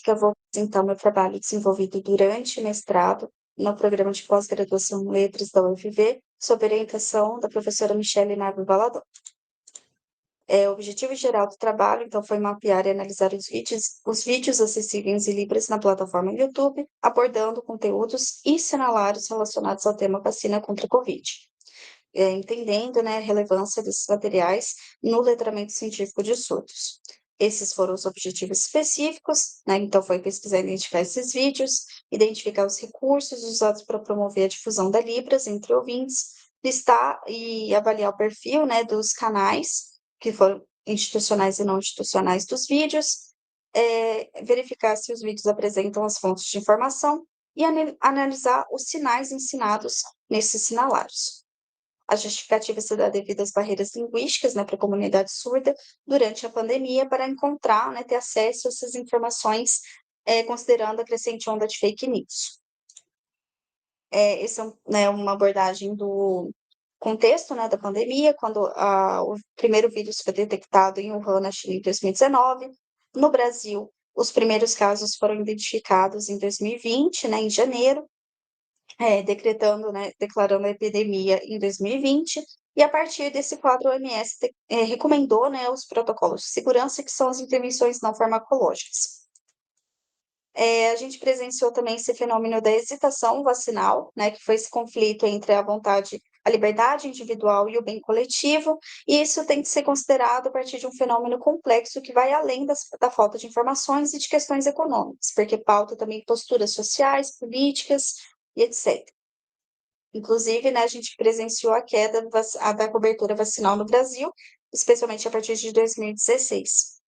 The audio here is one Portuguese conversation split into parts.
que eu vou apresentar meu trabalho desenvolvido durante o mestrado no programa de pós-graduação em Letras da UFV, sob orientação da professora Michele Nagel Valadão. O objetivo geral do trabalho, então, foi mapear e analisar os vídeos acessíveis em Libras na plataforma YouTube, abordando conteúdos e cenários relacionados ao tema vacina contra a Covid. Entendendo, né, a relevância desses materiais no letramento científico de surdos. Esses foram os objetivos específicos, né? Então, foi pesquisar e identificar esses vídeos, identificar os recursos usados para promover a difusão da Libras entre ouvintes, listar e avaliar o perfil, né, dos canais, que foram institucionais e não institucionais dos vídeos, verificar se os vídeos apresentam as fontes de informação e analisar os sinais ensinados nesses sinalários. A justificativa se dá devido às barreiras linguísticas, né, para a comunidade surda durante a pandemia, para encontrar, né, ter acesso a essas informações, considerando a crescente onda de fake news. Essa é né, uma abordagem do contexto, né, da pandemia, quando o primeiro vírus foi detectado em Wuhan, na China, em 2019. No Brasil, os primeiros casos foram identificados em 2020, né, em janeiro, decretando, né, declarando a epidemia em 2020, e a partir desse quadro, a OMS recomendou, né, os protocolos de segurança, que são as intervenções não farmacológicas. A gente presenciou também esse fenômeno da hesitação vacinal, né, que foi esse conflito entre a vontade, a liberdade individual e o bem coletivo, e isso tem que ser considerado a partir de um fenômeno complexo que vai além da falta de informações e de questões econômicas, porque pauta também posturas sociais, políticas e etc. Inclusive, né, a gente presenciou a queda da cobertura vacinal no Brasil, especialmente a partir de 2016.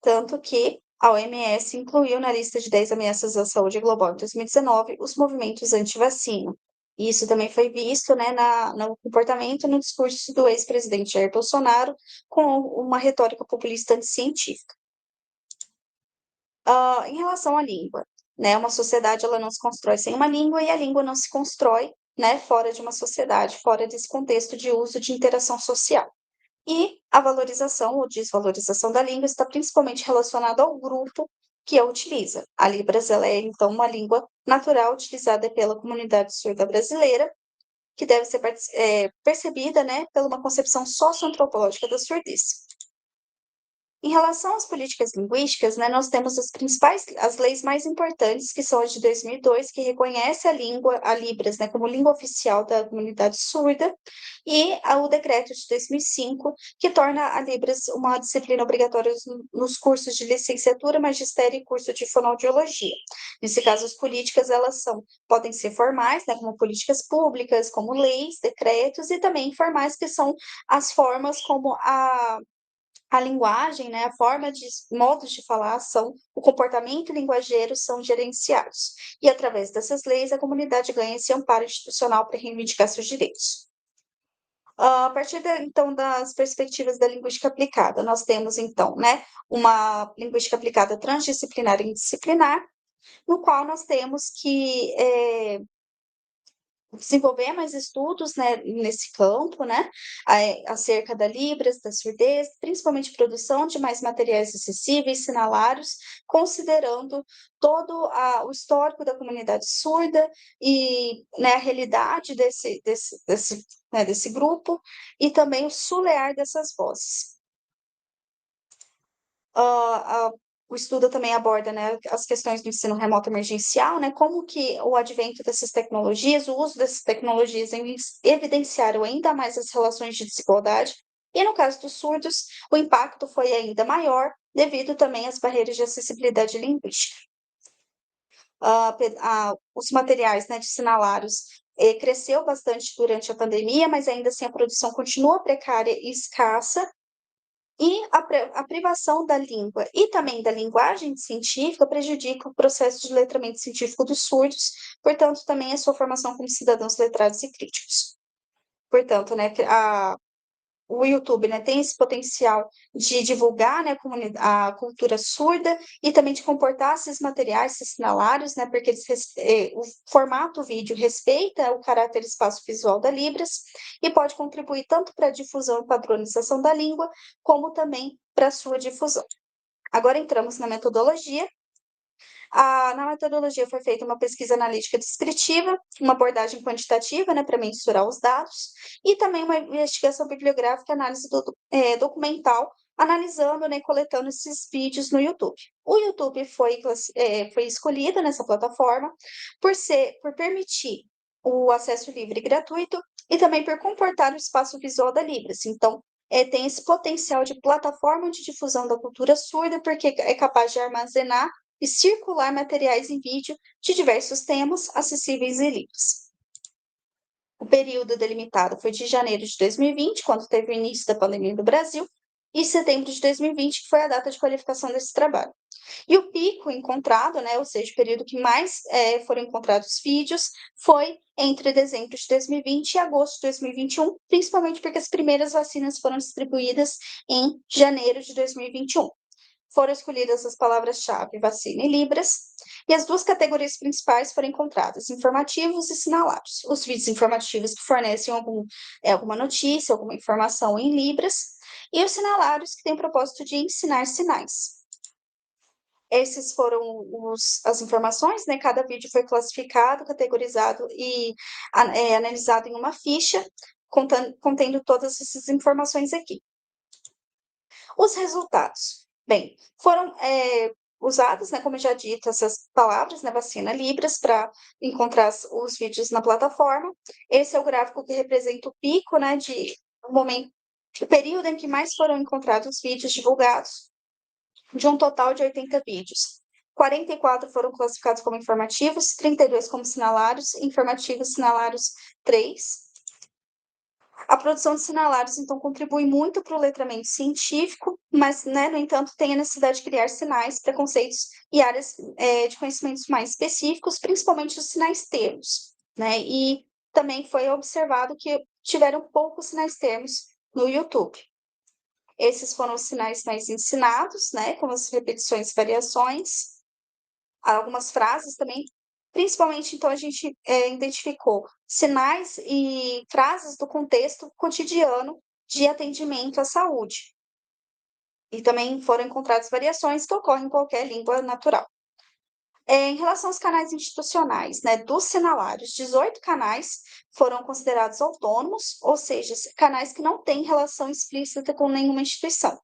Tanto que a OMS incluiu na lista de 10 ameaças à saúde global em 2019 os movimentos anti-vacina. E isso também foi visto, né, no comportamento no discurso do ex-presidente Jair Bolsonaro, com uma retórica populista anticientífica. Em relação à língua, né, uma sociedade ela não se constrói sem uma língua e a língua não se constrói, né, fora de uma sociedade, fora desse contexto de uso de interação social. E a valorização ou desvalorização da língua está principalmente relacionada ao grupo que a utiliza. A Libras ela é, então, uma língua natural utilizada pela comunidade surda brasileira, que deve ser percebida, né, pela uma concepção socioantropológica da surdez. Em relação às políticas linguísticas, né, nós temos as leis mais importantes, que são as de 2002, que reconhece a Libras, né, como língua oficial da comunidade surda, e o decreto de 2005, que torna a Libras uma disciplina obrigatória nos cursos de licenciatura, magistério e curso de fonoaudiologia. Nesse caso, as políticas, podem ser formais, né, como políticas públicas, como leis, decretos, e também informais, que são as formas como a linguagem, né, a forma de modos de falar o comportamento linguageiro são gerenciados. E através dessas leis, a comunidade ganha esse amparo institucional para reivindicar seus direitos. A partir então das perspectivas da linguística aplicada, nós temos então, né, uma linguística aplicada transdisciplinar e interdisciplinar, no qual nós temos que desenvolver mais estudos, né, nesse campo, né, acerca da Libras, da surdez, principalmente produção de mais materiais acessíveis, sinalários, considerando todo o histórico da comunidade surda e, né, a realidade desse grupo e também o sulear dessas vozes. O estudo também aborda, né, as questões do ensino remoto emergencial, né, como que o advento dessas tecnologias, o uso dessas tecnologias evidenciaram ainda mais as relações de desigualdade, e no caso dos surdos, o impacto foi ainda maior, devido também às barreiras de acessibilidade linguística. Os materiais, né, de sinalários cresceu bastante durante a pandemia, mas ainda assim a produção continua precária e escassa, e a privação da língua e também da linguagem científica prejudica o processo de letramento científico dos surdos, portanto, também a sua formação como cidadãos letrados e críticos. Portanto, né, o YouTube, né, tem esse potencial de divulgar, né, a cultura surda e também de comportar esses materiais, esses sinalários, né, porque o formato vídeo respeita o caráter espaço visual da Libras e pode contribuir tanto para a difusão e padronização da língua, como também para a sua difusão. Agora entramos na metodologia. Na metodologia foi feita uma pesquisa analítica descritiva, uma abordagem quantitativa, né, para mensurar os dados, e também uma investigação bibliográfica e análise documental, analisando, né, e coletando esses vídeos no YouTube. O YouTube foi escolhido nessa plataforma por permitir o acesso livre e gratuito e também por comportar o espaço visual da Libras. Então, tem esse potencial de plataforma de difusão da cultura surda, porque é capaz de armazenar e circular materiais em vídeo de diversos temas acessíveis em livros. O período delimitado foi de janeiro de 2020, quando teve o início da pandemia no Brasil, e setembro de 2020, que foi a data de qualificação desse trabalho. E o pico encontrado, né, ou seja, o período que mais foram encontrados vídeos, foi entre dezembro de 2020 e agosto de 2021, principalmente porque as primeiras vacinas foram distribuídas em janeiro de 2021. Foram escolhidas as palavras-chave vacina e Libras, e as duas categorias principais foram encontradas: informativos e sinalados. Os vídeos informativos que fornecem alguma notícia, alguma informação em Libras, e os sinalados que têm o propósito de ensinar sinais. Esses foram as informações, né? Cada vídeo foi classificado, categorizado e analisado em uma ficha, contendo todas essas informações aqui. Os resultados. Bem, foram usadas, né, como já dito, essas palavras, né, vacina Libras, para encontrar os vídeos na plataforma. Esse é o gráfico que representa o pico, né, o período em que mais foram encontrados vídeos divulgados, de um total de 80 vídeos. 44 foram classificados como informativos, 32 como sinalados, informativos sinalados 3. A produção de sinalados, então, contribui muito para o letramento científico, mas, né, no entanto, tem a necessidade de criar sinais, preconceitos e áreas de conhecimentos mais específicos, principalmente os sinais termos, né? E também foi observado que tiveram poucos sinais termos no YouTube. Esses foram os sinais mais ensinados, né, como as repetições e variações, algumas frases também. Principalmente, então, a gente identificou sinais e frases do contexto cotidiano de atendimento à saúde. E também foram encontradas variações que ocorrem em qualquer língua natural. Em relação aos canais institucionais, né, dos sinalários, 18 canais foram considerados autônomos, ou seja, canais que não têm relação explícita com nenhuma instituição.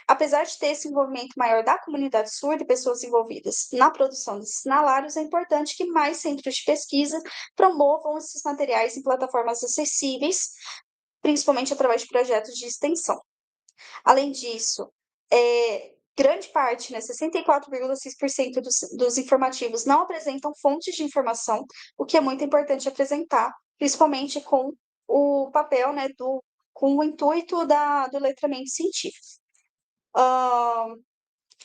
Apesar de ter esse envolvimento maior da comunidade surda e pessoas envolvidas na produção desses sinalários, é importante que mais centros de pesquisa promovam esses materiais em plataformas acessíveis, principalmente através de projetos de extensão. Além disso, grande parte, né, 64,6% dos informativos não apresentam fontes de informação, o que é muito importante apresentar, principalmente com o papel, né, com o intuito do letramento científico.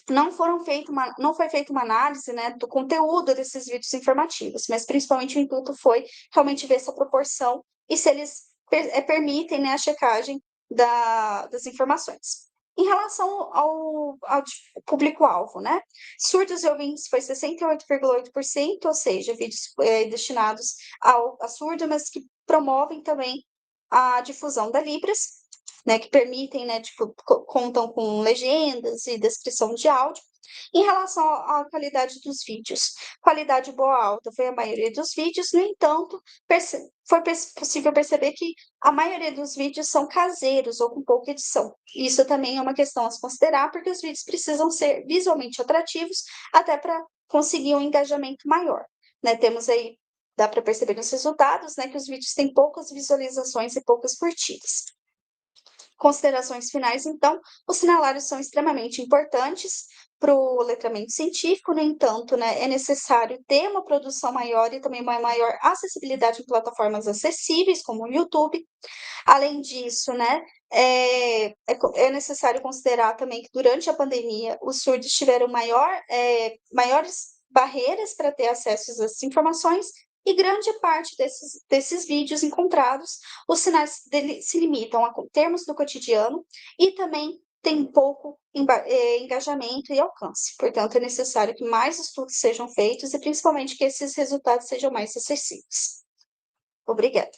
Não foi feita uma análise, né, do conteúdo desses vídeos informativos, mas principalmente o intuito foi realmente ver essa proporção e se eles permitem, né, a checagem das informações. Em relação ao público-alvo, né? Surdos e ouvintes foi 68,8%, ou seja, vídeos destinados a surdo, mas que promovem também a difusão da Libras, né, que permitem, né, tipo, contam com legendas e descrição de áudio. Em relação à qualidade dos vídeos, qualidade boa alta foi a maioria dos vídeos, no entanto, foi possível perceber que a maioria dos vídeos são caseiros ou com pouca edição. Isso também é uma questão a se considerar, porque os vídeos precisam ser visualmente atrativos até para conseguir um engajamento maior, né? Temos aí, dá para perceber nos resultados, né, que os vídeos têm poucas visualizações e poucas curtidas. Considerações finais, então, os sinalários são extremamente importantes para o letramento científico, no entanto, né, é necessário ter uma produção maior e também uma maior acessibilidade em plataformas acessíveis, como o YouTube. Além disso, né, é necessário considerar também que durante a pandemia os surdos tiveram maiores barreiras para ter acesso a essas informações e grande parte desses vídeos encontrados, os sinais se limitam a termos do cotidiano e também tem pouco engajamento e alcance. Portanto, é necessário que mais estudos sejam feitos e principalmente que esses resultados sejam mais acessíveis. Obrigada.